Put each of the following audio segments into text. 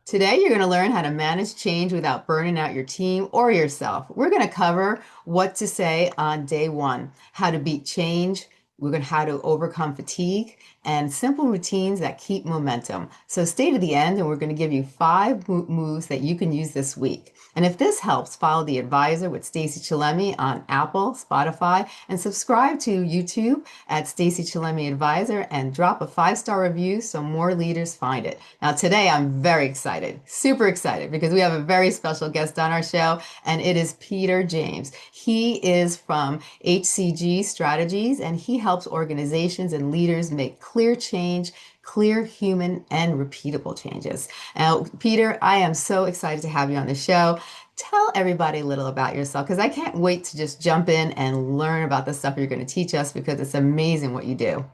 Today, you're going to learn how to manage change without burning out your team or yourself. We're going to cover what to say on day one, how to beat change, we're going to how to overcome fatigue, and simple routines that keep momentum. So stay to the end, and we're going to give you five moves that you can use this week. And if this helps, follow The Advisor with Stacey Chillemi on Apple, Spotify, and subscribe to YouTube at Stacey Chillemi Advisor and drop a five-star review so more leaders find it. Now, today I'm very excited, super excited, because we have a very special guest on our show, and it is Peter James. He is from HCG Strategies, and he helps organizations and leaders make clear change, clear, human, and repeatable changes. Now, Peter, I am so excited to have you on the show. Tell everybody a little about yourself because I can't wait to just jump in and learn about the stuff you're going to teach us because it's amazing what you do.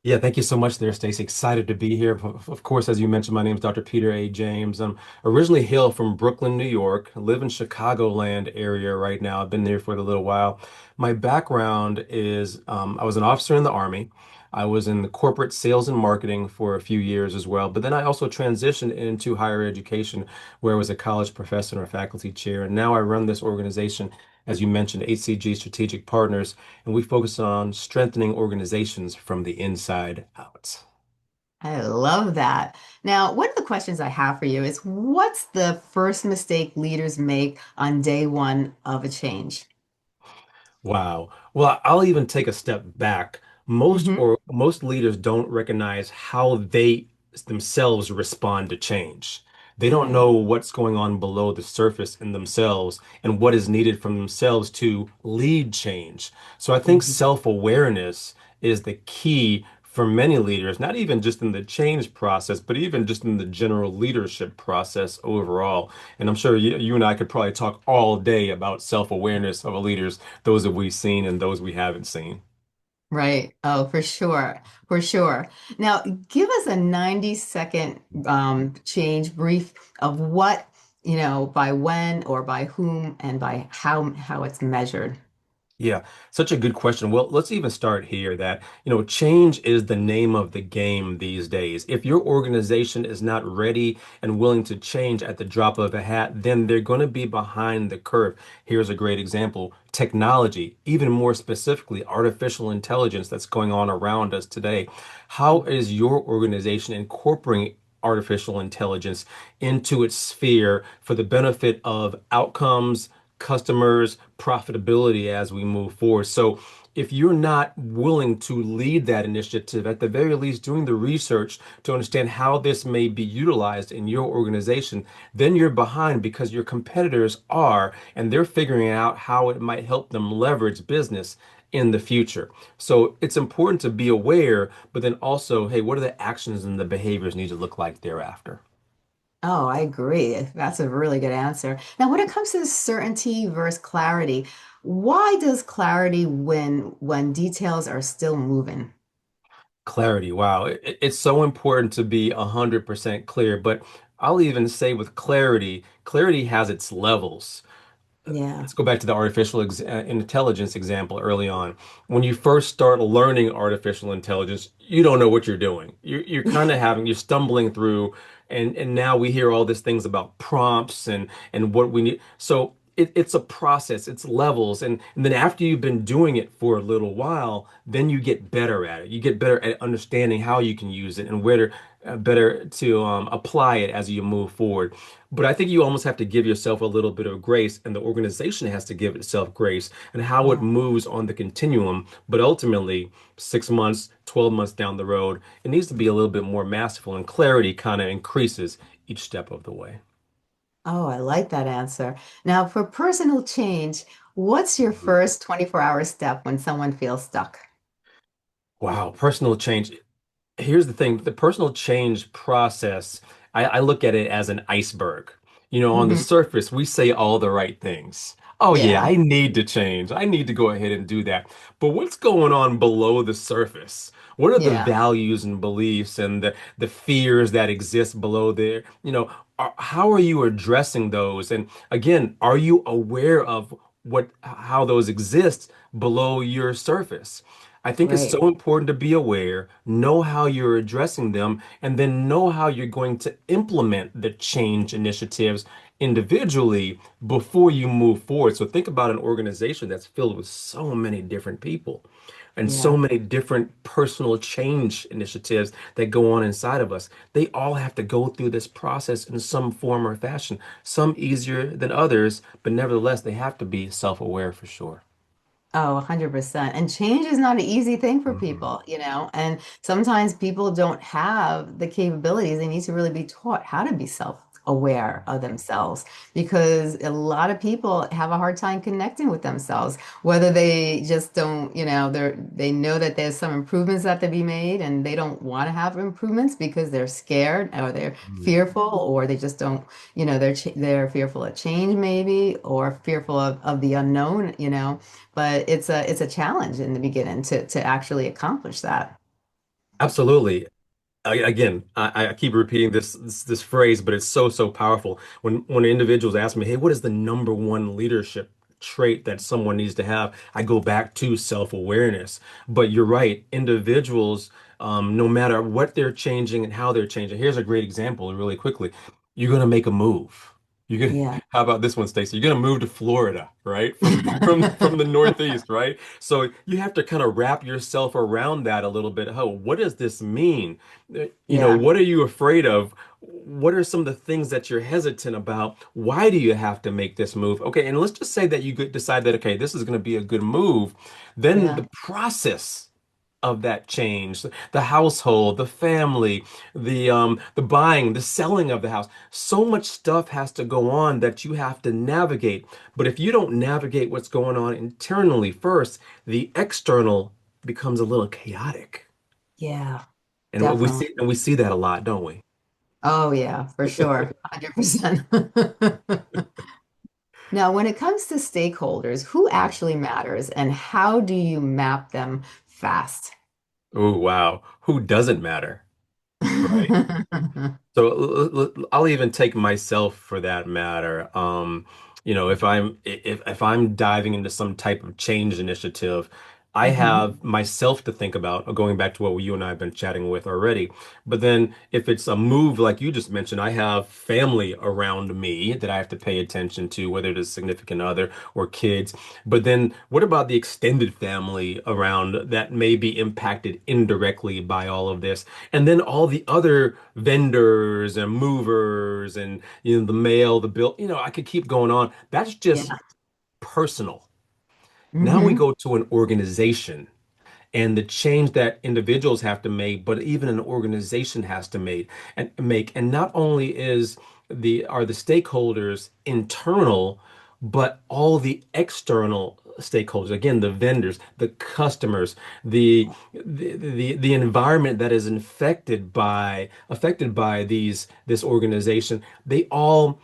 Yeah, thank you so much there, Stacey. Excited to be here. Of course, as you mentioned, my name is Dr. Peter A. James. I'm originally hail from Brooklyn, New York. I live in Chicagoland area right now. I've been there for a little while. My background is I was an officer in the Army. I was in the corporate sales and marketing for a few years as well. But then I also transitioned into higher education, where I was a college professor and a faculty chair. And now I run this organization, as you mentioned, HCG Strategic Partners, and we focus on strengthening organizations from the inside out. I love that. Now, one of the questions I have for you is what's the first mistake leaders make on day one of a change? Wow. Well, I'll even take a step back. Hmm. Most leaders don't recognize how they themselves respond to change. They don't Right. know what's going on below the surface in themselves and what is needed from themselves to lead change. So I think Hmm. self-awareness is the key for many leaders, not even just in the change process, but even just in the general leadership process overall. And I'm sure you and I could probably talk all day about self-awareness of leaders, those that we've seen and those we haven't seen. Right. Oh, for sure. For sure. Now, give us a 90-second change brief of what, by when or by whom and by how it's measured. Yeah, such a good question. Well, let's even start here that, change is the name of the game these days. If your organization is not ready and willing to change at the drop of a hat, then they're going to be behind the curve. Here's a great example. Technology, even more specifically, artificial intelligence that's going on around us today. How is your organization incorporating artificial intelligence into its sphere for the benefit of outcomes, customers, profitability as we move forward? So if you're not willing to lead that initiative, at the very least doing the research to understand how this may be utilized in your organization, then you're behind because your competitors are, and they're figuring out how it might help them leverage business in the future. So it's important to be aware, but then also, hey, what are the actions and the behaviors need to look like thereafter? Oh, I agree. That's a really good answer. Now, when it comes to certainty versus clarity, why does clarity win when details are still moving? Clarity. Wow. It's so important to be 100% clear, but I'll even say with clarity, clarity has its levels. Yeah. Let's go back to the intelligence example early on. When you first start learning artificial intelligence, you don't know what you're doing. You're kind of you're stumbling through, and now we hear all these things about prompts and what we need. So it's a process, it's levels, and then after you've been doing it for a little while, then you get better at it. You get better at understanding how you can use it and where to better to apply it as you move forward. But I think you almost have to give yourself a little bit of grace, and the organization has to give itself grace and how it Yeah. moves on the continuum. But ultimately, 6 months, 12 months down the road, it needs to be a little bit more masterful, and clarity kind of increases each step of the way. Oh, I like that answer. Now, for personal change, what's your Mhm. first 24-hour step when someone feels stuck? Wow, personal change. Here's the thing, the personal change process, I look at it as an iceberg. On the Hmm. surface, we say all the right things. Oh, yeah, Yeah. I need to change. I need to go ahead and do that. But what's going on below the surface? What are the Yeah. values and beliefs and the fears that exist below there? How are you addressing those? And again, are you aware of how those exist below your surface? I think it's Right. so important to be aware, know how you're addressing them, and then know how you're going to implement the change initiatives individually before you move forward. So think about an organization that's filled with so many different people and so Yeah. many different personal change initiatives that go on inside of us. They all have to go through this process in some form or fashion, some easier than others, but nevertheless, they have to be self-aware for sure. Oh, 100%. And change is not an easy thing for Mhm. people, and sometimes people don't have the capabilities. They need to really be taught how to be self-aware of themselves because a lot of people have a hard time connecting with themselves, whether they just don't, they know that there's some improvements that to be made and they don't want to have improvements because they're scared or they're fearful or they just don't, they're fearful of change maybe or fearful of the unknown, but it's a challenge in the beginning to actually accomplish that. Absolutely. Again, I keep repeating this phrase, but it's so powerful. When individuals ask me, "Hey, what is the number one leadership trait that someone needs to have?" I go back to self-awareness. But you're right, individuals, no matter what they're changing and how they're changing. Here's a great example, really quickly. You're gonna make a move. You're gonna, Yeah. how about this one, Stacey? You're gonna move to Florida, right? From the Northeast, right? So you have to kind of wrap yourself around that a little bit. Oh, what does this mean? Yeah. What are you afraid of? What are some of the things that you're hesitant about? Why do you have to make this move? Okay, and let's just say that you could decide that, okay, this is going to be a good move. Then Yeah. the process of that change, the household, the family, the buying, the selling of the house, so much stuff has to go on that you have to navigate. But if you don't navigate what's going on internally first, the external becomes a little chaotic. Yeah. And what we Definitely. see, and we see that a lot, don't we? Oh yeah, for sure. 100%. Now, when it comes to stakeholders, who actually matters and how do you map them fast? Oh, wow. Who doesn't matter, right? So I'll even take myself for that matter. If I'm diving into some type of change initiative, I Hmm. have myself to think about, going back to what you and I have been chatting with already. But then if it's a move like you just mentioned, I have family around me that I have to pay attention to, whether it is significant other or kids. But then what about the extended family around that may be impacted indirectly by all of this? And then all the other vendors and movers and the mail, the bill, I could keep going on. That's just Yeah. personal. Now we Hmm. go to an organization and the change that individuals have to make, but even an organization has to make. And not only are the stakeholders internal, but all the external stakeholders, again, the vendors, the customers, the environment that is affected by this organization, they all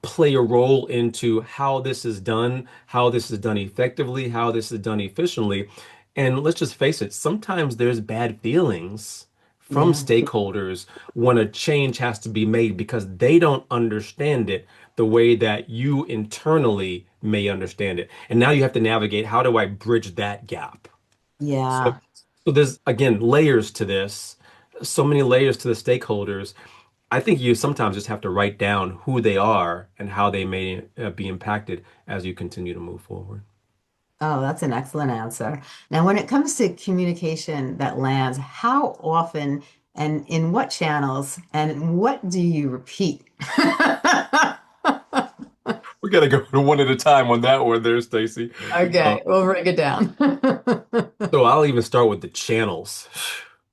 play a role into how this is done effectively, how this is done efficiently. And let's just face it, sometimes there's bad feelings from Yeah. stakeholders when a change has to be made because they don't understand it the way that you internally may understand it. And now you have to navigate, how do I bridge that gap? So, Yeah. so there's again layers to this, so many layers to the stakeholders. I think you sometimes just have to write down who they are and how they may be impacted as you continue to move forward. Oh, that's an excellent answer. Now, when it comes to communication that lands, how often and in what channels and what do you repeat? We got to go one at a time on that one there, Stacey. Uh, Okay, we'll break it down. so I'll even start with the channels.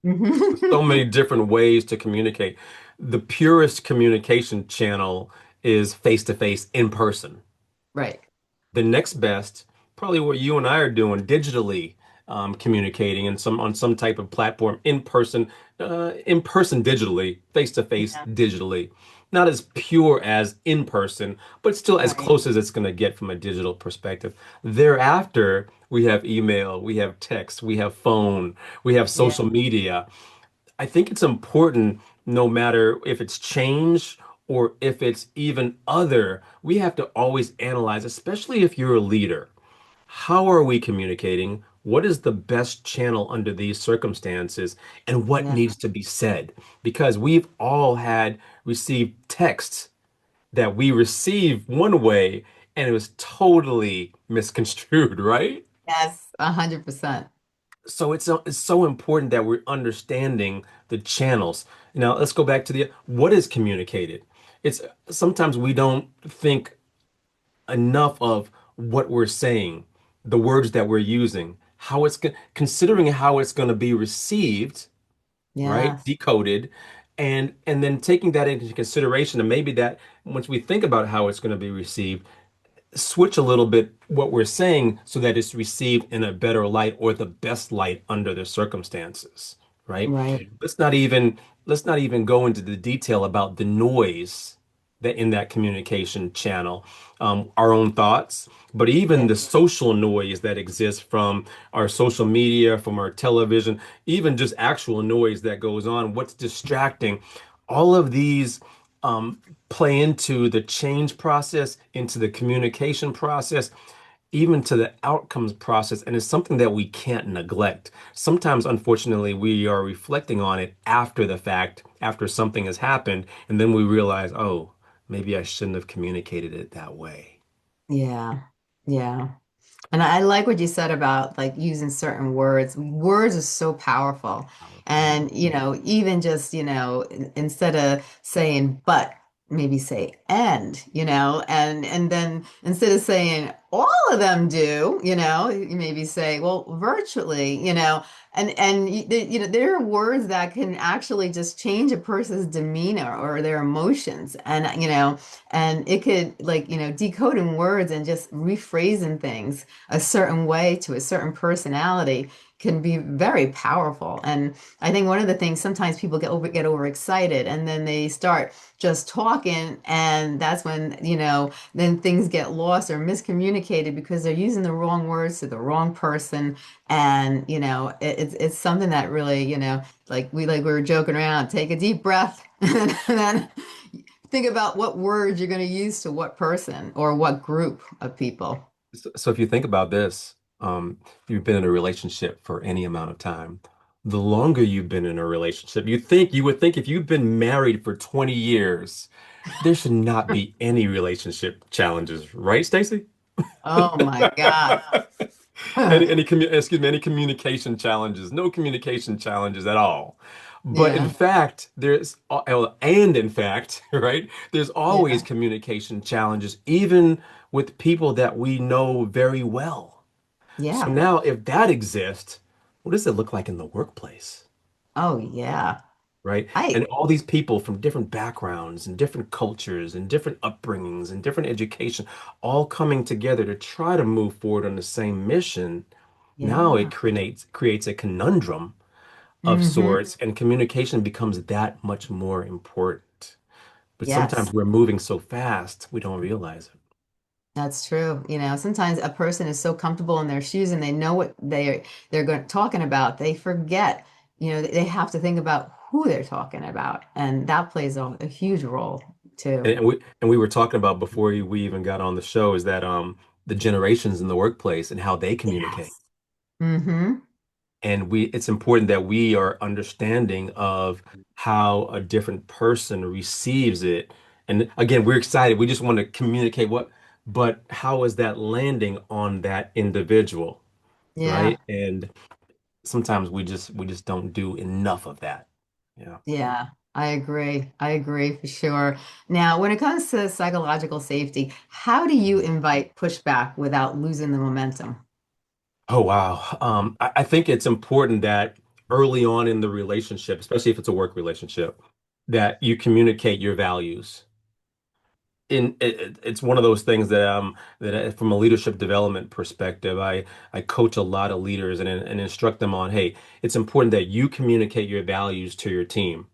So Mhm. many different ways to communicate. The purest communication channel is face to face in person. Right. The next best, probably what you and I are doing digitally, communicating and some on some type of platform in person digitally, face to face Yeah. digitally. Not as pure as in person, but still as Right. close as it's going to get from a digital perspective. Thereafter, we have email, we have text, we have phone, we have Yeah. social media. I think it's important, no matter if it's change or if it's even other, we have to always analyze, especially if you're a leader. How are we communicating? what is the best channel under these circumstances and what Yeah. needs to be said? Because we've all had received texts that we receive one way and it was totally misconstrued, right? Yes, 100%. So it's so important that we're understanding the channels. Now, let's go back to the what is communicated. It's sometimes we don't think enough of what we're saying, the words that we're using, how considering how it's going to be received, right? Yes. Decoded, and then taking that into consideration, and maybe that once we think about how it's going to be received, switch a little bit what we're saying so that it's received in a better light or the best light under the circumstances, right? Right. Let's not even let's not even go into the detail about the noise that in that communication channel, our own thoughts, but even Yeah. the social noise that exists from our social media, from our television, even just actual noise that goes on, what's distracting, all of these um, play into the change process, into the communication process, even to the outcomes process. And it's something that we can't neglect. Sometimes, unfortunately, we are reflecting on it after the fact, after something has happened, and then we realize, oh, maybe I shouldn't have communicated it that way. Yeah. Yeah. And I like what you said about like using certain words. Words are so powerful. Powerful. And, even just, instead of saying but, maybe say and then instead of saying all of them do, you maybe say, well, virtually, there are words that can actually just change a person's demeanor or their emotions. And it could like, decoding words and just rephrasing things a certain way to a certain personality can be very powerful. And I think one of the things sometimes people get overexcited and then they start just talking and that's when, then things get lost or miscommunicated because they're using the wrong words to the wrong person. And, it's something that really, like we were joking around, take a deep breath and then think about what words you're going to use to what person or what group of people. So if you think about this, if you've been in a relationship for any amount of time, the longer you've been in a relationship, you would think if you've been married for 20 years, there should not be any relationship challenges, right, Stacey? Oh my God. Excuse me, any communication challenges, no communication challenges at all. But in Yeah, fact, and in fact, right, there's always yeah, communication challenges, even with people that we know very well. So yeah. now, if that exists, what does it look like in the workplace? Oh yeah. Right? I And all these people from different backgrounds and different cultures and different upbringings and different education, all coming together to try to move forward on the same mission. Now it yeah. creates a conundrum of Hmm. sorts, and communication becomes that much more important. But sometimes Yes, we're moving so fast, we don't realize it. that's true. Sometimes a person is so comfortable in their shoes and they know what they're talking about. They forget, they have to think about who they're talking about, and that plays a huge role too. And we were talking about before we even got on the show is that the generations in the workplace and how they communicate. Yes. Hmm. And it's important that we are understanding of how a different person receives it. And again, we're excited. We just want to communicate but how is that landing on that individual, Yeah. right? And sometimes we just don't do enough of that. Yeah. Yeah, I agree. I agree for sure. Now, when it comes to psychological safety, how do you invite pushback without losing the momentum? Oh wow. I think it's important that early on in the relationship, especially if it's a work relationship, that you communicate your values. It's one of those things from a leadership development perspective, I coach a lot of leaders and instruct them on, hey, it's important that you communicate your values to your team.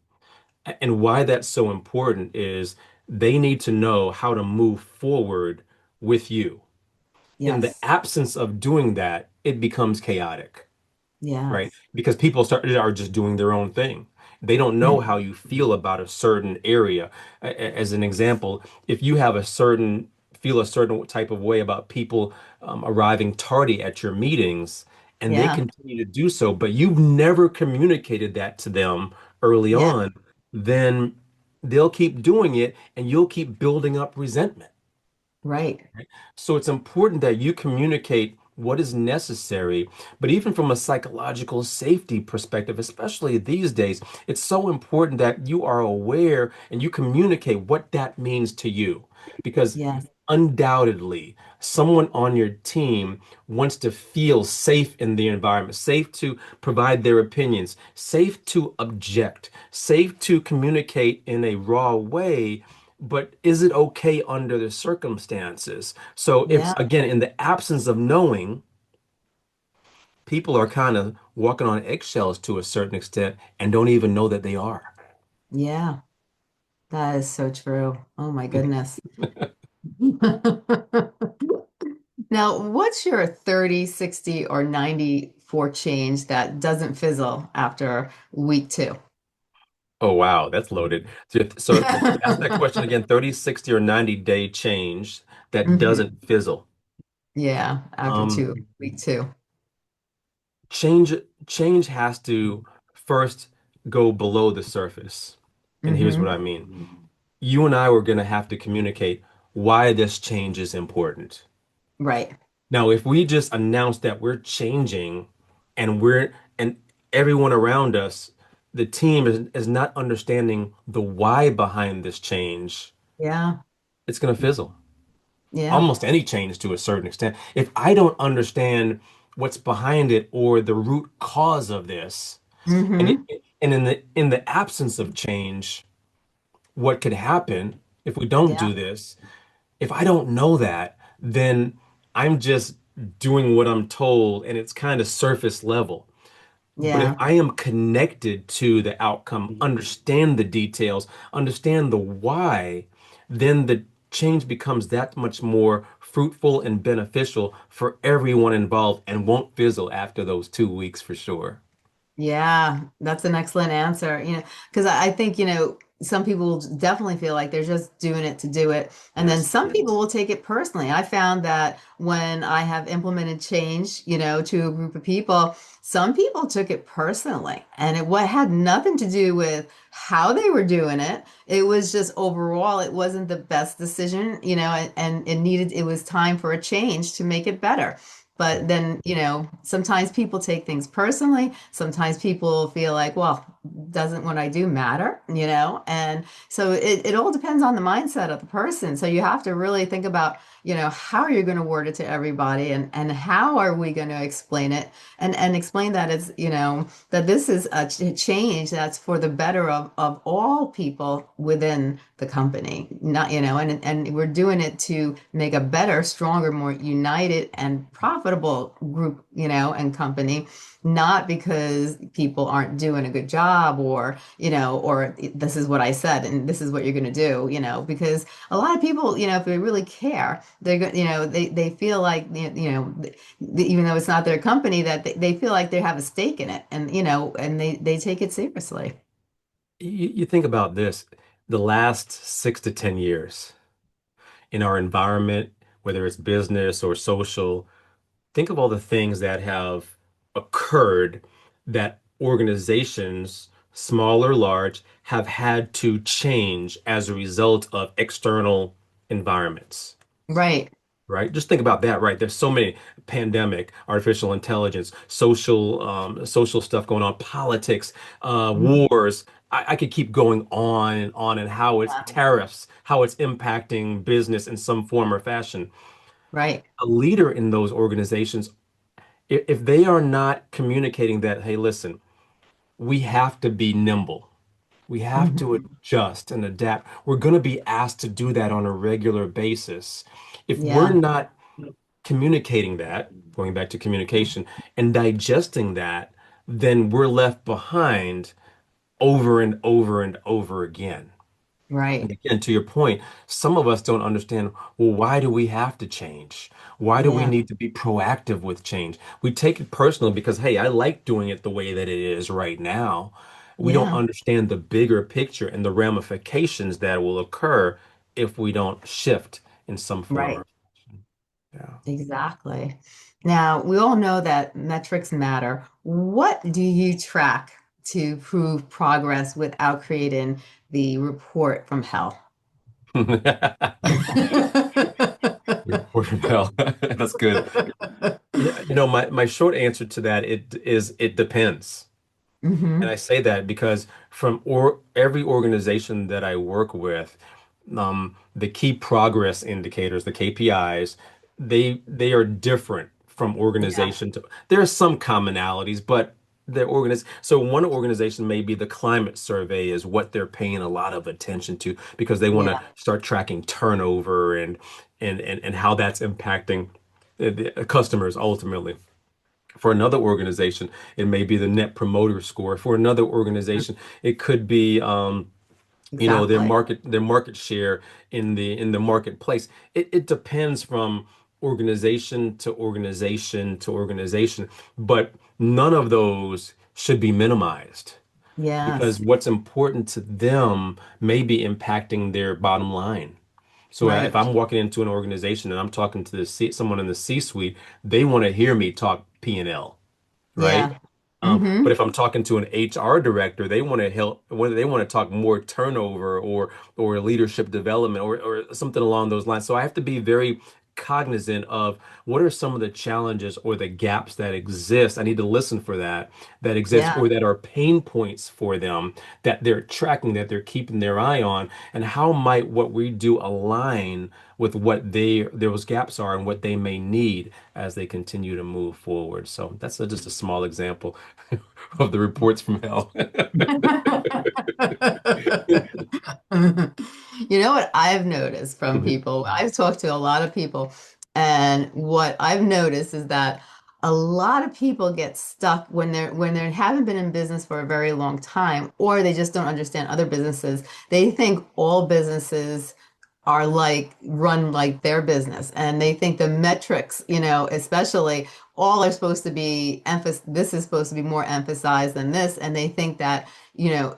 And why that's so important is they need to know how to move forward with you. In the Yes. absence of doing that, it becomes chaotic, right? Yes. Because are just doing their own thing. They don't know Mm. how you feel about a certain area. As an example, if you have feel a certain type of way about people arriving tardy at your meetings, and they Yeah. continue to do so, but you've never communicated that to them early Yeah. on, then they'll keep doing it and you'll keep building up resentment. Right. Right? So it's important that you communicate what is necessary, but even from a psychological safety perspective, especially these days, it's so important that you are aware and you communicate what that means to you. Because Yeah. undoubtedly, someone on your team wants to feel safe in the environment, safe to provide their opinions, safe to object, safe to communicate in a raw way, but is it okay under the circumstances? So if, Yeah. again, in the absence of knowing, people are kind of walking on eggshells to a certain extent and don't even know that they are. Yeah. That is so true. Oh my goodness. Now, what's your 30, 60, or 90 for change that doesn't fizzle after week two? Oh, wow, that's loaded. So ask that question again, 30, 60, or 90-day change that hmm doesn't fizzle. Yeah, after Um, week two. change change has to first go below the surface. And here's what I hmm mean. You and I were going to have to communicate why this change is important. Right. Now, if we just announce that we're changing and everyone around us, the team is not understanding the why behind this change, Yeah. it's going to fizzle. Yeah. Almost any change to a certain extent. If I don't understand what's behind it or the root cause of this, and hmm and in the absence of change, what could happen if we don't Yeah. do this? If I don't know that, then I'm just doing what I'm told and it's kind of surface level. But if Yeah. I am connected to the outcome, understand the details, understand the why, then the change becomes that much more fruitful and beneficial for everyone involved and won't fizzle after those 2 weeks for sure. Yeah, that's an excellent answer. Because I think, some people will definitely feel like they're just doing it to do it. And then Yes. some people will take it personally. I found that when I have implemented change, to a group of people, some people took it personally. And it what had nothing to do with how they were doing it. It was just overall, it wasn't the best decision, and it was time for a change to make it better. But then, sometimes people take things personally. Sometimes people feel like, well, doesn't what I do matter, And so it all depends on the mindset of the person. So you have to really think about, how you're going to word it to everybody and how are we going to explain it and explain that as, that this is a change that's for the better of all people within the company, not, and we're doing it to make a better, stronger, more united and profitable group, and company, not because people aren't doing a good job or, or this is what I said and this is what you're going to do, because a lot of people, if they really care, they're going, they feel like, even though it's not their company, that they feel like they have a stake in it and, and they take it seriously. You think about this, the last 6 to 10 years in our environment, whether it's business or social, think of all the things that have occurred that organizations, small or large, have had to change as a result of external environments. Right. Right? Just think about that, right? There's so many pandemic, artificial intelligence, social stuff going on, politics, Mhm. wars. I could keep going on and how it's Yeah. tariffs, how it's impacting business in some form or fashion. Right. A leader in those organizations, if they are not communicating that, hey, listen, we have to be nimble. We have to Mhm. adjust and adapt. We're going to be asked to do that on a regular basis. If we're Yeah. not communicating that, going back to communication, and digesting that, then we're left behind over and over and over again. And Right. again, to your point, some of us don't understand, well, why do we have to change? Why do we Yeah. need to be proactive with change? We take it personally because, hey, I like doing it the way that it is right now. We don't Yeah. understand the bigger picture and the ramifications that will occur if we don't shift in some form Right. or fashion. Yeah. Exactly. Now, we all know that metrics matter. What do you track to prove progress without creating the report from hell? Report from hell. That's good. Yeah, my short answer to that it depends. And Hmm. I say that because from or every organization that I work with, the key progress indicators, the KPIs, they are different from Yeah, organization to. There are some commonalities, but so one organization, maybe the climate survey is what they're paying a lot of attention to because they want to yeah, start tracking turnover and how that's impacting the customers ultimately. For another organization, it may be the net promoter score. For another organization, it could be exactly. their market share in the marketplace. It depends from organization to organization to organization, but none of those should be minimized because Yes, what's important to them may be impacting their bottom line. So if right. I'm walking into an organization and I'm talking to someone in the C-suite, they want to hear me talk P&L, right? Yeah. Hmm. But if I'm talking to an HR director, they want to help, whether they want to talk more turnover or leadership development or something along those lines. So I have to be very cognizant of what are some of the challenges or the gaps that exist. I need to listen for that exist Yeah, or that are pain points for them that they're tracking, that they're keeping their eye on, and how might what we do align with what those gaps are and what they may need as they continue to move forward. So that's just a small example of the reports from hell. You know what I've noticed from people? I've talked to a lot of people, and what I've noticed is that a lot of people get stuck when they haven't been in business for a very long time, or they just don't understand other businesses. They think all businesses are like run like their business, and they think the metrics, especially all are supposed to be this is supposed to be more emphasized than this, and they think that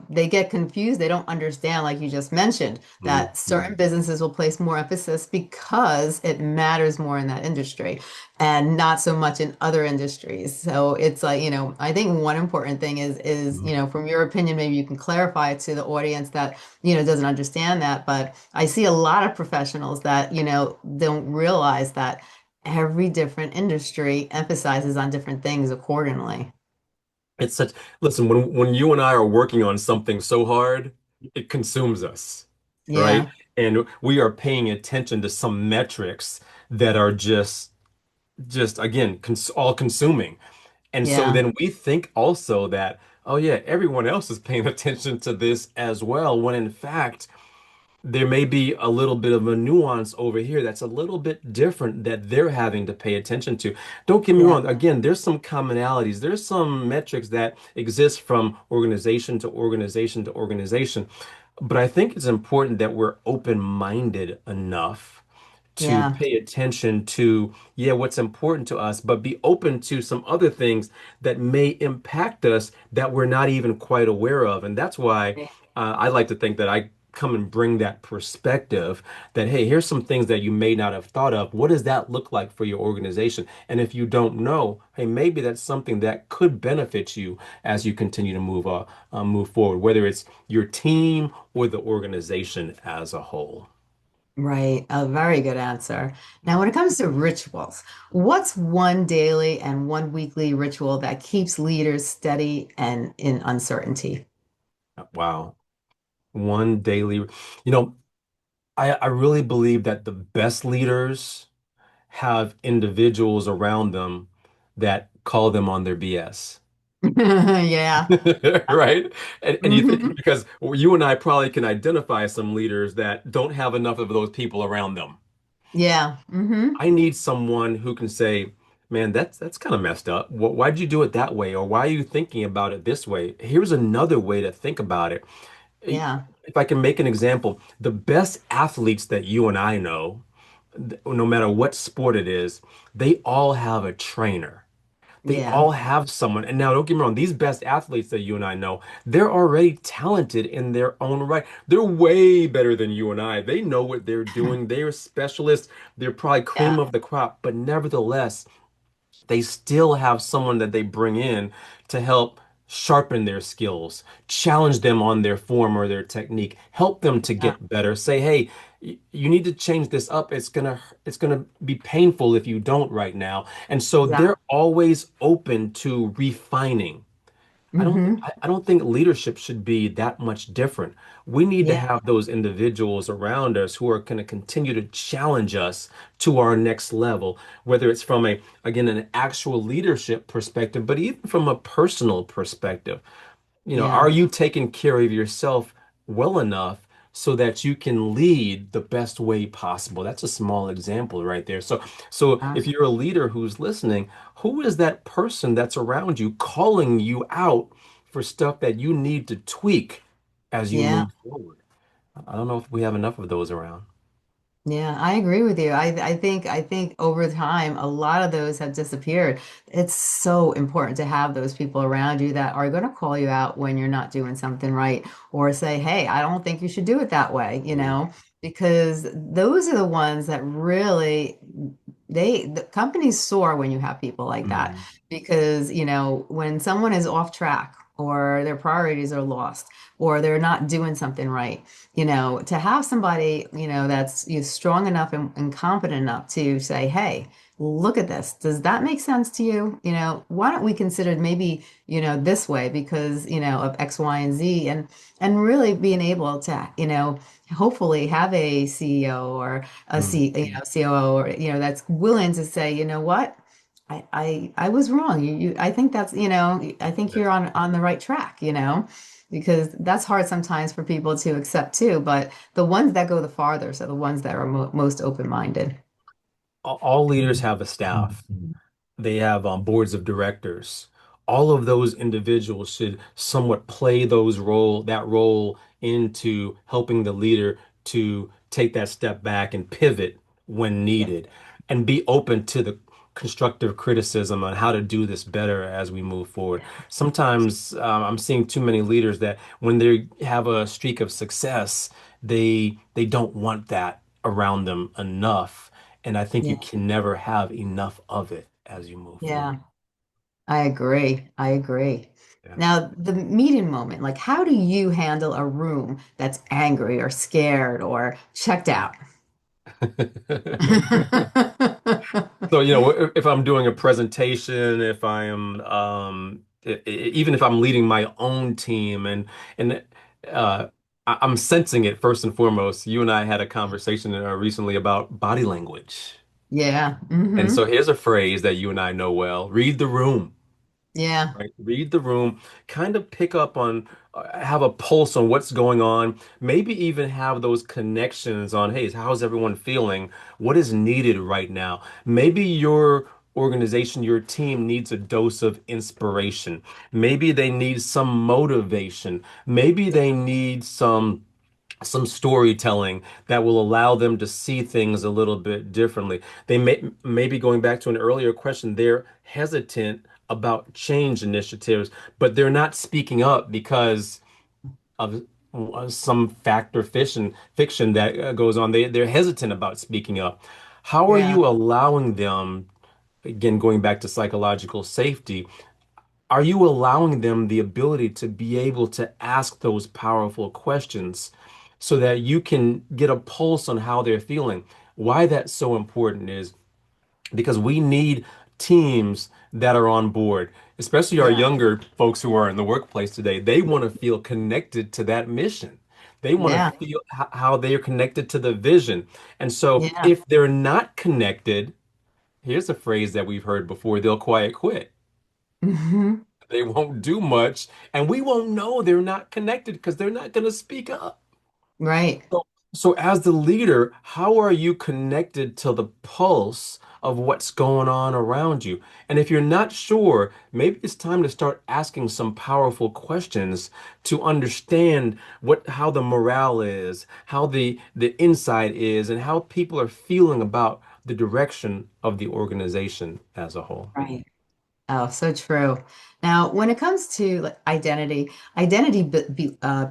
they get confused. They don't understand, like you just mentioned, that certain businesses will place more emphasis because it matters more in that industry and not so much in other industries. So it's like, I think one important thing is, Mhm. from your opinion, maybe you can clarify it to the audience that, doesn't understand that. But I see a lot of professionals that, don't realize that every different industry emphasizes on different things accordingly. It's such, listen, when you and I are working on something so hard, it consumes us, right? Yeah, And we are paying attention to some metrics that are just again, all consuming. And so yeah, then we think also that, oh yeah, everyone else is paying attention to this as well, when in fact, there may be a little bit of a nuance over here that's a little bit different that they're having to pay attention to. Don't get me yeah, wrong. Again, there's some commonalities. There's some metrics that exist from organization to organization to organization. But I think it's important that we're open-minded enough to yeah, pay attention to, yeah, what's important to us, but be open to some other things that may impact us that we're not even quite aware of. And that's why I like to think that I come and bring that perspective that, hey, here's some things that you may not have thought of. What does that look like for your organization? And if you don't know, hey, maybe that's something that could benefit you as you continue to move forward, whether it's your team or the organization as a whole. right. A very good answer. Now, when it comes to rituals, what's one daily and one weekly ritual that keeps leaders steady and in uncertainty? Wow. One daily, you know, I really believe that the best leaders have individuals around them that call them on their BS. Yeah. Right? And you think Hmm. because you and I probably can identify some leaders that don't have enough of those people around them. Yeah. Hmm. I need someone who can say, man, that's kind of messed up. Why'd you do it that way? Or why are you thinking about it this way? Here's another way to think about it. Yeah. If I can make an example, the best athletes that you and I know, no matter what sport it is, they all have a trainer. They Yeah. all have someone. And now, don't get me wrong, these best athletes that you and I know, they're already talented in their own right. They're way better than you and I. They know what they're doing. They're specialists. They're probably Yeah. cream of the crop. But nevertheless, they still have someone that they bring in to help sharpen their skills, challenge them on their form or their technique, help them to Yeah. get better. Say, hey, you need to change this up. It's gonna be painful if you don't right now. And so they're Exactly. always open to refining. Hmm. I don't think leadership should be that much different. We need to Yeah. have those individuals around us who are going to continue to challenge us to our next level, whether it's from again, an actual leadership perspective, but even from a personal perspective. Yeah. Are you taking care of yourself well enough so that you can lead the best way possible? That's a small example right there. So Yeah. if you're a leader who's listening, who is that person that's around you calling you out for stuff that you need to tweak as you Yeah. move forward? I don't know if we have enough of those around. Yeah, I agree with you. I think over time a lot of those have disappeared. It's so important to have those people around you that are going to call you out when you're not doing something right or say, "Hey, I don't think you should do it that way," Mm, because those are the ones that really the companies soar when you have people like that mm, because, when someone is off track or their priorities are lost or they're not doing something right, to have somebody, that's strong enough and competent enough to say, hey, look at this. Does that make sense to you? Why don't we consider maybe, this way because, of X, Y, and Z and really being able to, hopefully have a CEO or mm. COO or, that's willing to say, you know what? I was wrong. I think I think you're Yes. on the right track, because that's hard sometimes for people to accept too. But the ones that go the farthest are the ones that are most open-minded. All leaders have a staff. They have boards of directors. All of those individuals should somewhat play that role into helping the leader to take that step back and pivot when Yeah. needed, and be open to the constructive criticism on how to do this better as we move forward. Sometimes I'm seeing too many leaders that when they have a streak of success, they don't want that around them enough. And I think you Yeah. can never have enough of it as you move forward. Yeah. I agree. I agree. Yeah. Now, the meeting moment, like how do you handle a room that's angry or scared or checked out? So, if I'm doing a presentation, if I am, even if I'm leading my own team and uh, I'm sensing it first and foremost. You and I had a conversation recently about body language. Yeah. And so Hmm. here's a phrase that you and I know well. Read the room. Yeah. Right? Read the room, kind of pick up on, have a pulse on what's going on, maybe even have those connections on, hey, how's everyone feeling? What is needed right now? Maybe your organization, your team needs a dose of inspiration. Maybe they need some motivation. Maybe they need some storytelling that will allow them to see things a little bit differently. They maybe going back to an earlier question, they're hesitant about change initiatives, but they're not speaking up because of some fact or fiction that goes on. They're hesitant about speaking up. How are Yeah. you allowing them, again, going back to psychological safety, are you allowing them the ability to be able to ask those powerful questions so that you can get a pulse on how they're feeling? Why that's so important is because we need teams that are on board, especially our Yeah. younger folks who are in the workplace today. They want to feel connected to that mission. They want to Yeah. feel how they are connected to the vision. And so Yeah. if they're not connected, here's a phrase that we've heard before, they'll quiet quit. Hmm. They won't do much, and we won't know they're not connected because they're not going to speak up. Right. So, as the leader, how are you connected to the pulse of what's going on around you? And if you're not sure, maybe it's time to start asking some powerful questions to understand how the morale is, how the inside is, and how people are feeling about the direction of the organization as a whole. Right. Oh, so true. Now, when it comes to like, identity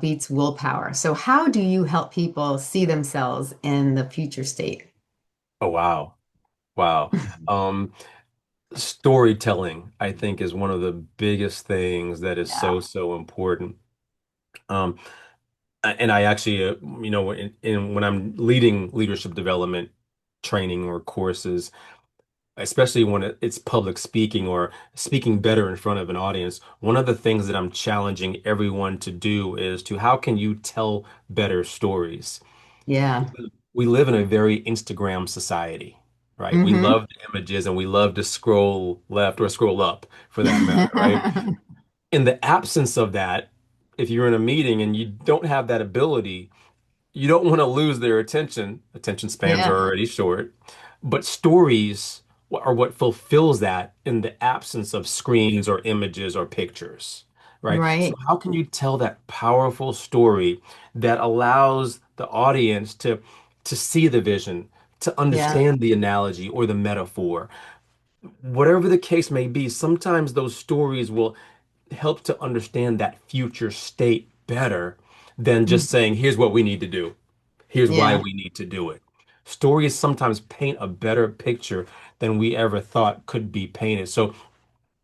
beats willpower. So, how do you help people see themselves in the future state? Oh, wow. Wow. Um, Storytelling, I think, is one of the biggest things that is Yeah. so important. Um, and I actually, when I'm leading leadership development training or courses, especially when it's public speaking or speaking better in front of an audience, one of the things that I'm challenging everyone to do is to how can you tell better stories? Yeah. We live in a very Instagram society, right? We Hmm. love the images and we love to scroll left or scroll up for that matter, right? In the absence of that, if you're in a meeting and you don't have that ability, you don't want to lose their attention. Attention spans are Yeah. already short, but stories are what fulfills that in the absence of screens or images or pictures, right? So Right. how can you tell that powerful story that allows the audience to see the vision, to Yeah. understand the analogy or the metaphor? Whatever the case may be, sometimes those stories will help to understand that future state better than just Mhm. saying, here's what we need to do. Here's why Yeah. we need to do it. Stories sometimes paint a better picture than we ever thought could be painted. So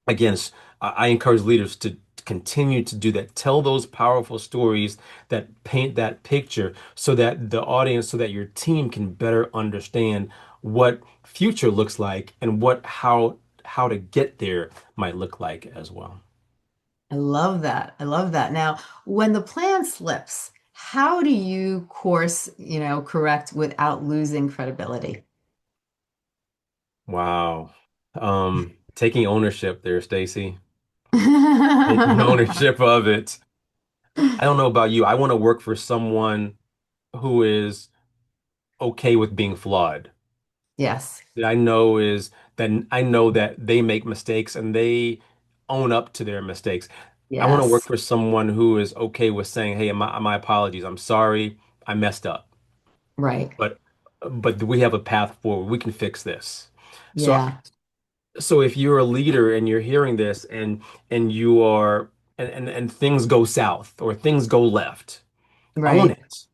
again, I encourage leaders to continue to do that. Tell those powerful stories that paint that picture so that the audience, so that your team can better understand what future looks like and what how to get there might look like as well. I love that. I love that. Now, when the plan slips, how do you correct without losing credibility? Wow. Taking ownership there, Stacey. Taking ownership of it. I don't know about you. I want to work for someone who is okay with being flawed. Yes. That I know is that I know that they make mistakes and they own up to their mistakes. I want to work Yes. for someone who is okay with saying, "Hey, my apologies. I'm sorry. I messed up." Right. But we have a path forward. We can fix this. So Yeah. so if you're a leader and you're hearing this and you are and things go south or things go left, own Right. it.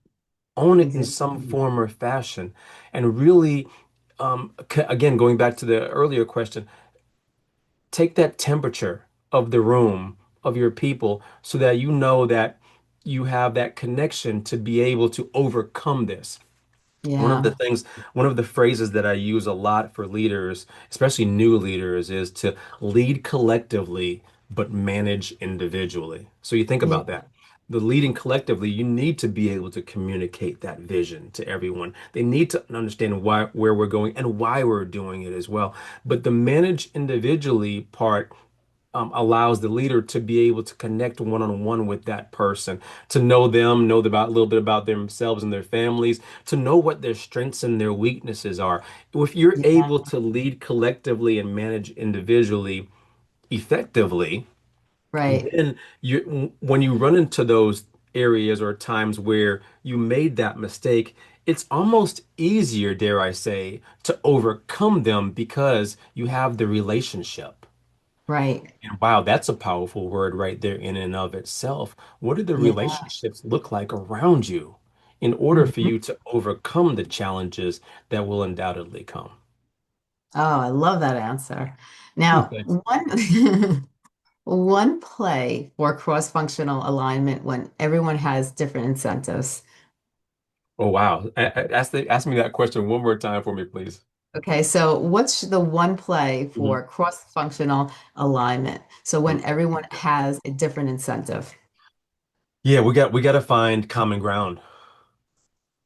Own it in some Exactly. form or fashion. And really, again, going back to the earlier question, take that temperature of the room, of your people, so that you know that you have that connection to be able to overcome this. One of the Yeah. things, one of the phrases that I use a lot for leaders, especially new leaders, is to lead collectively but manage individually. So you think Yeah. about that. The leading collectively, you need to be able to communicate that vision to everyone. They need to understand why, where we're going and why we're doing it as well. But the manage individually part allows the leader to be able to connect one-on-one with that person, to know them, know about a little bit about themselves and their families, to know what their strengths and their weaknesses are. If you're Yeah. able to lead collectively and manage individually effectively, Right. then when you run into those areas or times where you made that mistake, it's almost easier, dare I say, to overcome them because you have the relationship. Right. And wow, that's a powerful word right there in and of itself. What do the Yeah. relationships look like around you in order for Mhm. you to overcome the challenges that will undoubtedly come? Oh, I love that answer. Now, Thanks. one one play for cross-functional alignment when everyone has different incentives. Oh wow. Ask me that question one more time for me, please. Okay, so what's the one play Mhm. for cross-functional alignment? So when Mm. everyone has a different incentive. Yeah, we got to find common ground.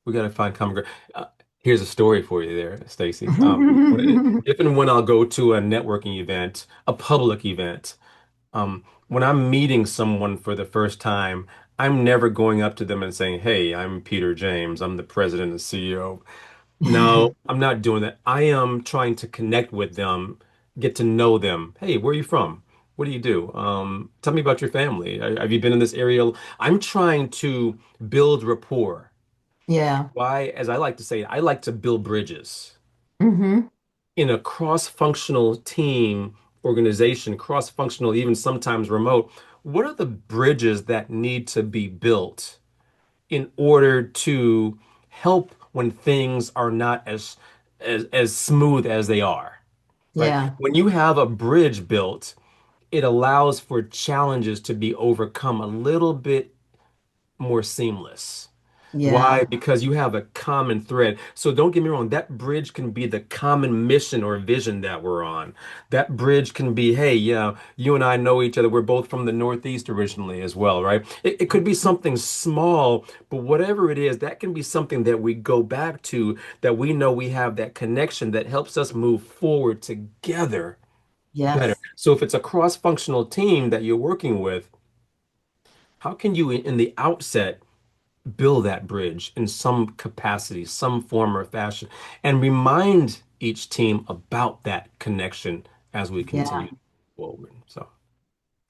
We got to find common ground. Uh, Here's a story for you there, Stacey. If and when I'll go to a networking event, a public event, when I'm meeting someone for the first time, I'm never going up to them and saying, "Hey, I'm Peter James. I'm the president and CEO." No, I'm not doing that. I am trying to connect with them, get to know them. Hey, where are you from? What do you do? Tell me about your family. Have you been in this area? I'm trying to build rapport. Yeah. Why, as I like to say, I like to build bridges. Hmm. In a cross-functional team, organization, cross-functional, even sometimes remote, what are the bridges that need to be built in order to help when things are not as smooth as they are, right? Yeah. When you have a bridge built, it allows for challenges to be overcome a little bit more seamless. Why? Yeah. Because you have a common thread. So don't get me wrong, that bridge can be the common mission or vision that we're on. That bridge can be, hey, yeah, you and I know each other. We're both from the Northeast originally as well, right? It could be something small, but whatever it is, that can be something that we go back to, that we know we have that connection that helps us move forward together better. Yes. So if it's a cross-functional team that you're working with, how can you in the outset build that bridge in some capacity, some form or fashion, and remind each team about that connection as we Yeah. continue forward. So,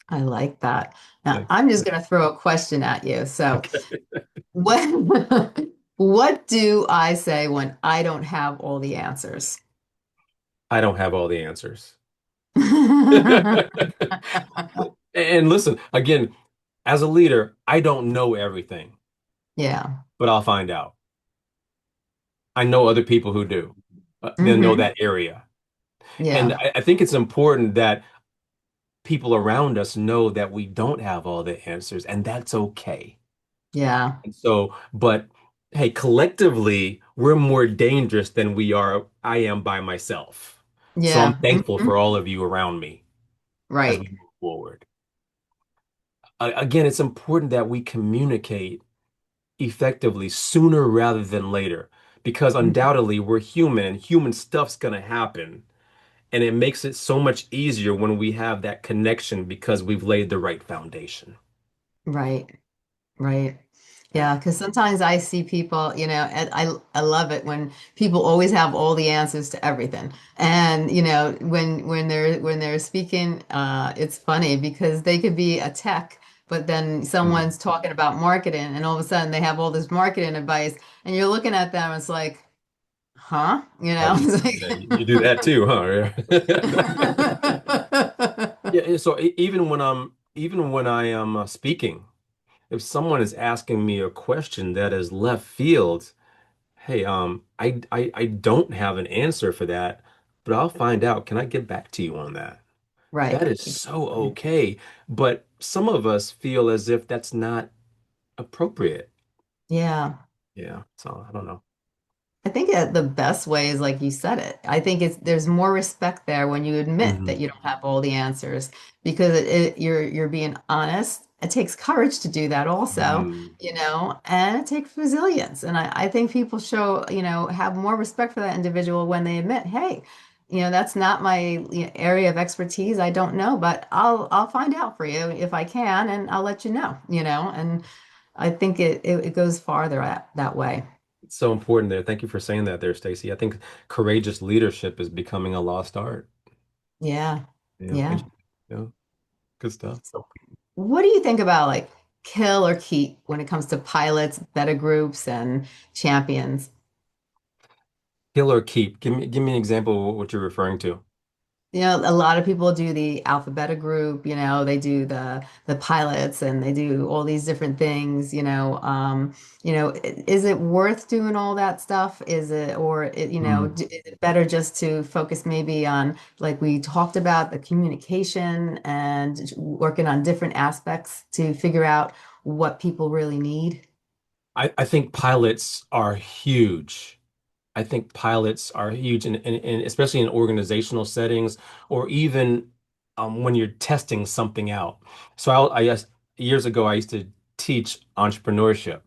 I like that. Now, thanks. I'm just going to throw a question at you. So, Okay. what what do I say when I don't have all the answers? I don't have all the answers. And listen, again, as a leader, I don't know everything, Yeah. but I'll find out. I know other people who do. They'll know Hmm. that area. And Yeah. I think it's important that people around us know that we don't have all the answers, and that's okay. Yeah. And so, but hey, collectively, we're more dangerous than I am by myself. So I'm Yeah. thankful Hmm. for all of you around me as we Right. move forward. Again, it's important that we communicate effectively sooner rather than later, because undoubtedly we're human and human stuff's going to happen. And it makes it so much easier when we have that connection because we've laid the right foundation. Right. Right. Yeah. Yeah, because sometimes I see people, and I love it when people always have all the answers to everything. And when they're speaking, it's funny because they could be a tech, but then Mhm. someone's talking about marketing, and all of a sudden they have all this marketing advice, and you're looking at them, it's like, huh? Oh, It's yeah, you do that too, huh? like, Yeah, so even when I am speaking, if someone is asking me a question that is left field, hey, I don't have an answer for that, but I'll find out. Can I get back to you on that? That right. is so okay. But some of us feel as if that's not appropriate. Yeah. Yeah, so I don't know. I think the best way is like you said it. I think there's more respect there when you admit that Hmm. you don't have all the answers because you're being honest. It takes courage to do that also, Mm. and it takes resilience. And I think people have more respect for that individual when they admit, hey, that's not my area of expertise. I don't know, but I'll find out for you if I can, and I'll let you know. And I think it goes farther that way. It's so important there. Thank you for saying that there, Stacey. I think courageous leadership is becoming a lost art. Yeah. Yeah, Yeah. yeah, good stuff. So what do you think about like kill or keep when it comes to pilots, beta groups, and champions? Kill or keep. Give me an example of what you're referring to. A lot of people do the alpha beta group, they do the pilots and they do all these different things. Is it worth doing all that stuff? Is it, or Mm. is it better just to focus maybe on, like we talked about, the communication and working on different aspects to figure out what people really need? I think pilots are huge. I think pilots are huge, and especially in organizational settings, or even when you're testing something out. So years ago, I used to teach entrepreneurship,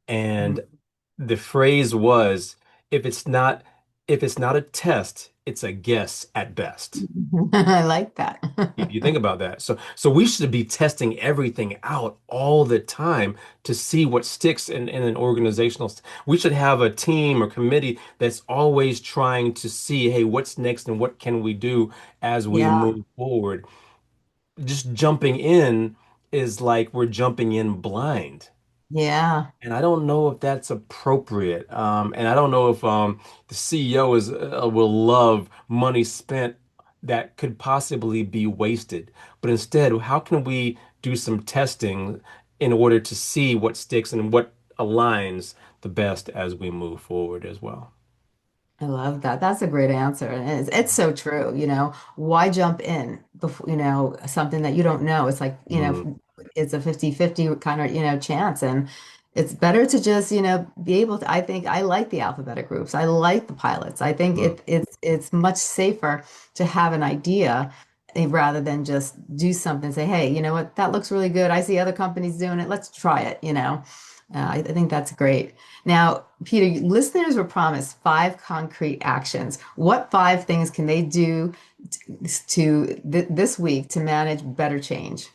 and the phrase was, if it's not if it's not a test, it's a guess at best. I like that. You think about that. So we should be testing everything out all the time to see what sticks in an organizational. We should have a team or committee that's always trying to see, hey, what's next and what can we do as we Yeah, move forward. Just jumping in is like we're jumping in blind. yeah, And I don't know if that's appropriate. And I don't know if the CEO will love money spent. that could possibly be wasted. But instead, how can we do some testing in order to see what sticks and what aligns the best as we move forward as well? I love that. That's a great answer. And it's so true. Why jump in before, something that you don't know? It's like, Mm, it's a 50-50 kind of, chance. And it's better to just, be able to, I think I like the alphabetic groups. I like the pilots. I think mm. it's much safer to have an idea rather than just do something, say, hey, you know what, that looks really good. I see other companies doing it. Let's try it. I think that's great. Now, Peter, listeners were promised 5 concrete actions. What 5 things can they do this week to manage better change?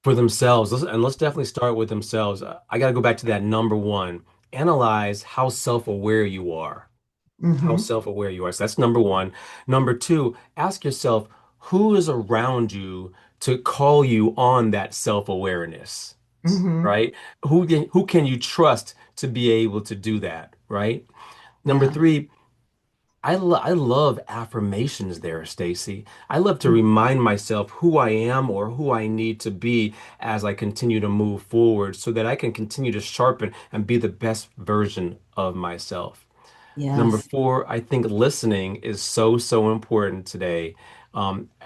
For themselves, and let's definitely start with themselves. I got to go back to that number one. Analyze how self-aware you are. How Mm-hmm. self-aware you are. So that's number one. Number two, ask yourself who is around you to call you on that self-awareness, Mm-hmm. right? Who can you trust to be able to do that, right? Number Yeah. three, I love affirmations there, Stacey. I love to remind myself who I am or who I need to be as I continue to move forward so that I can continue to sharpen and be the best version of myself. Number Yes. four, I think listening is so, so important today,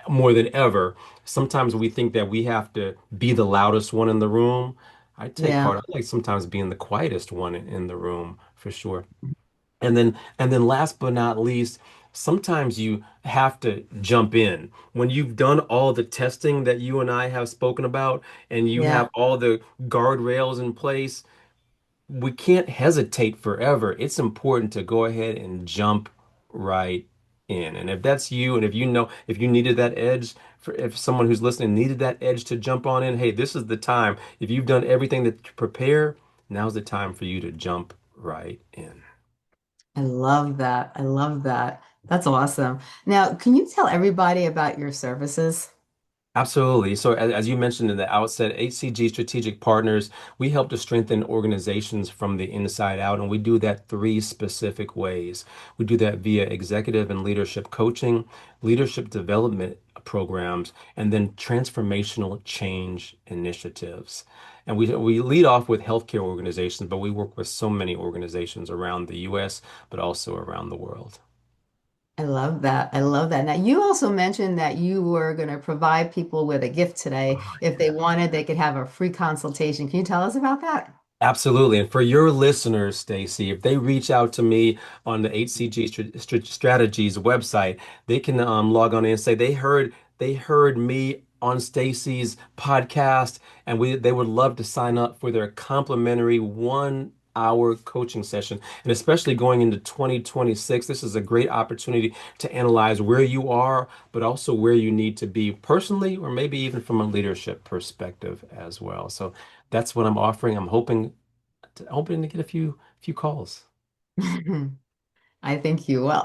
more than ever. Sometimes we think that we have to be the loudest one in the room. I take Yeah. heart. I like sometimes being the quietest one in the room for sure. And then last but not least, sometimes you have to jump in. When you've done all the testing that you and I have spoken about, and you Yeah. have all the guardrails in place, we can't hesitate forever. It's important to go ahead and jump right in. And if that's you, and if you needed that edge, if someone who's listening needed that edge to jump on in, hey, this is the time. If you've done everything to prepare, now's the time for you to jump right in. I love that. I love that. That's awesome. Now, can you tell everybody about your services? Absolutely. So, as you mentioned in the outset, HCG Strategic Partners, we help to strengthen organizations from the inside out, and we do that 3 specific ways. We do that via executive and leadership coaching, leadership development programs, and then transformational change initiatives. And we lead off with healthcare organizations, but we work with so many organizations around the US, but also around the world. I love that. I love that. Now, you also mentioned that you were going to provide people with a gift today. If they wanted, they could have a free consultation. Can you tell us about that? Absolutely. And for your listeners, Stacy, if they reach out to me on the HCG Strategies website, they can log on in and say they heard me on Stacy's podcast, and they would love to sign up for their complimentary 1 hour coaching session. And especially going into 2026, this is a great opportunity to analyze where you are, but also where you need to be personally, or maybe even from a leadership perspective as well. So that's what I'm offering. I'm hoping to get a few calls. I think you will.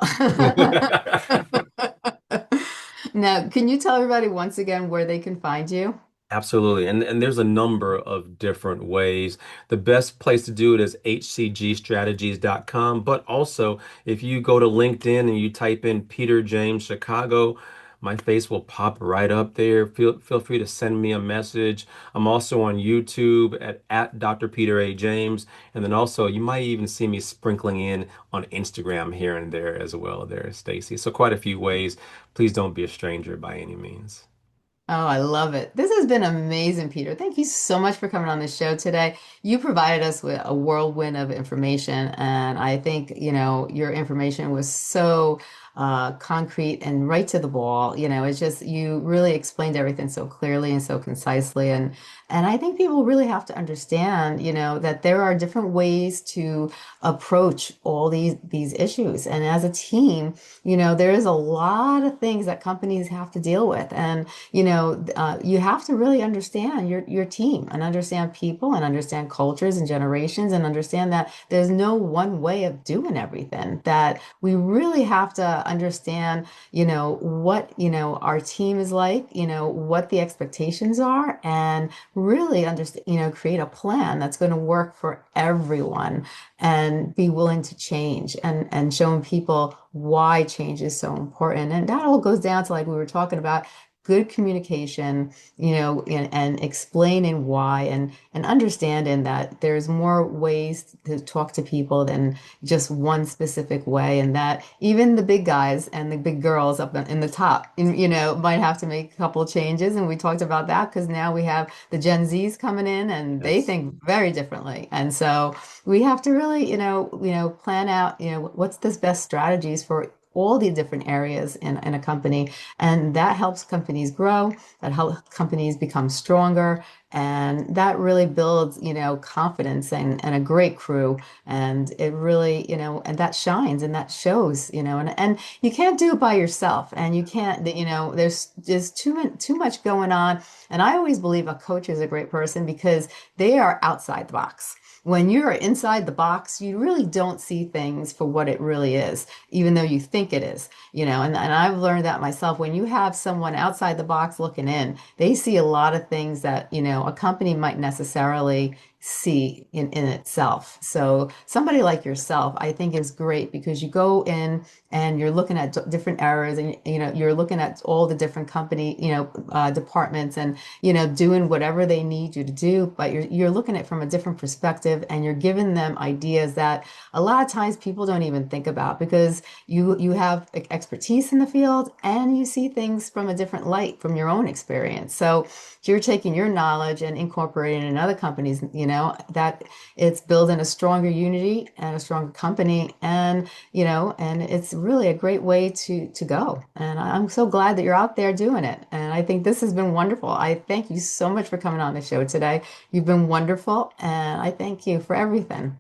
Now, can you tell everybody once again where they can find you? Absolutely. And there's a number of different ways. The best place to do it is hcgstrategies.com. But also, if you go to LinkedIn and you type in Peter James Chicago, my face will pop right up there. Feel free to send me a message. I'm also on YouTube at Dr. Peter A. James. And then also, you might even see me sprinkling in on Instagram here and there as well, there, Stacy. So, quite a few ways. Please don't be a stranger by any means. Oh, I love it. This has been amazing, Peter. Thank you so much for coming on the show today. You provided us with a whirlwind of information, and I think, your information was so concrete and right to the ball. It's just you really explained everything so clearly and so concisely, and I think people really have to understand, that there are different ways to approach all these issues, and as a team, there is a lot of things that companies have to deal with, and you have to really understand your team and understand people and understand cultures and generations and understand that there's no one way of doing everything. That we really have to understand, what our team is like, what the expectations are, and really understand, create a plan that's going to work for everyone and be willing to change and showing people why change is so important. And that all goes down to, like we were talking about, good communication, and explaining why and understanding that there's more ways to talk to people than just one specific way, and that even the big guys and the big girls up in the top, might have to make a couple of changes. And we talked about that because now we have the Gen Zs coming in and they Yes. think very differently. And so we have to really, plan out, what's the best strategies for all the different areas in a company. And that helps companies grow, that helps companies become stronger. And that really builds, confidence and a great crew. And it really, and that shines and that shows, and you can't do it by yourself. And you can't, there's too much going on. And I always believe a coach is a great person because they are outside the box. When you're inside the box, you really don't see things for what it really is, even though you think it is, and I've learned that myself. When you have someone outside the box looking in, they see a lot of things that, a company might necessarily see in itself. So somebody like yourself, I think is great because you go in and you're looking at different areas and, you're looking at all the different company, departments and, doing whatever they need you to do, but you're looking at it from a different perspective and you're giving them ideas that a lot of times people don't even think about because you have expertise in the field and you see things from a different light from your own experience. So you're taking your knowledge and incorporating it in other companies, that it's building a stronger unity and a stronger company. And it's really a great way to go. And I'm so glad that you're out there doing it. And I think this has been wonderful. I thank you so much for coming on the show today. You've been wonderful, and I thank you for everything.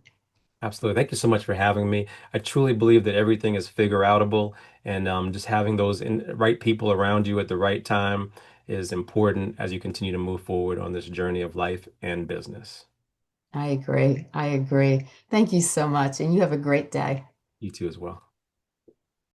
Absolutely. Thank you so much for having me. I truly believe that everything is figure outable, and just having those right people around you at the right time is important as you continue to move forward on this journey of life and business. I agree. I agree. Thank you so much, and you have a great day. You too as well.